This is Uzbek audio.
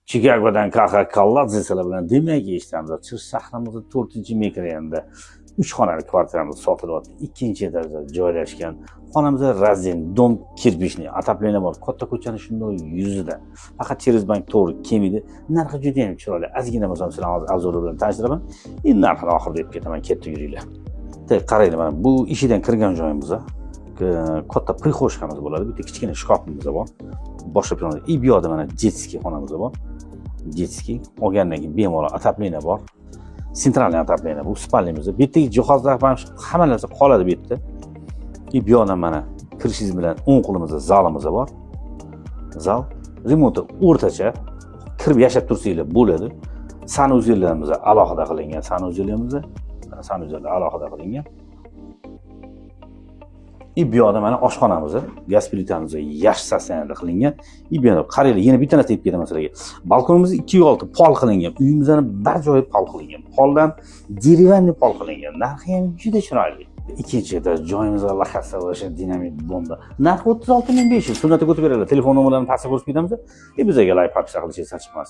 Chicago'dan Kaladze bilan demak eshitamiz. Chirchiq shahrimizda 4-mikrorayonda 3 xonali kvartiramiz sotilyapti. 2-etajda joylashgan. Xonamizda razin, dom kirpishli, отопление bor. Katta ko'chani shunday yuzida. Faqat через bank to'g'ri kelmaydi. Narxi juda ham chiroyli. Ozgina bo'lsam sizlarni avzolar bilan tanishtiraman. Endi narxini oxirida deb ketaman, ketdi yuringlar. Qaranglar, mana bu ishidan kirgan joyimiz. Katta prixoshkamiz bo'ladi. Bitta kichkina shkafimiz bor. Boshqa bir bu yoqda mana jetski xonamiz bor. Jetski olgandan keyin bemalol отопление bor. Sentralniy отопление bu spalnimiz. Bu yerdagi jihozlar ham hamma narsa qoladi bu yerda. Bu yoqdan mana kirishingiz bilan o'ng qo'limizda zalimiz bor. Zal remonti o'rtacha kirib yashab tursanglar bo'ladi. Sanuzellarimiz alohida qilingan, sanuzellar alohida qilingan. Bu yoqda mana oshxonamiz, gaz plitamiz yaxshi saslanadi qilingan. Bu yoqda qaranglar, yana bitta narsa aytib ketaman sizlarga. Balkonimiz 2/6 pol qilingan. Uyimizning bar joyi pol qilingan. Poldan derivanli pol qilingan. Narxi ham juda chiroyli. Ikkinchi etaj joyimizga lokatsiya bo'lishi dinamik bomba. Narxi 36.500. Sunnatga o'tib beradilar. Telefon nomerlarini pastga ko'rsatib ketamiz. Bizga like, podpis qilishingizni chiqmas.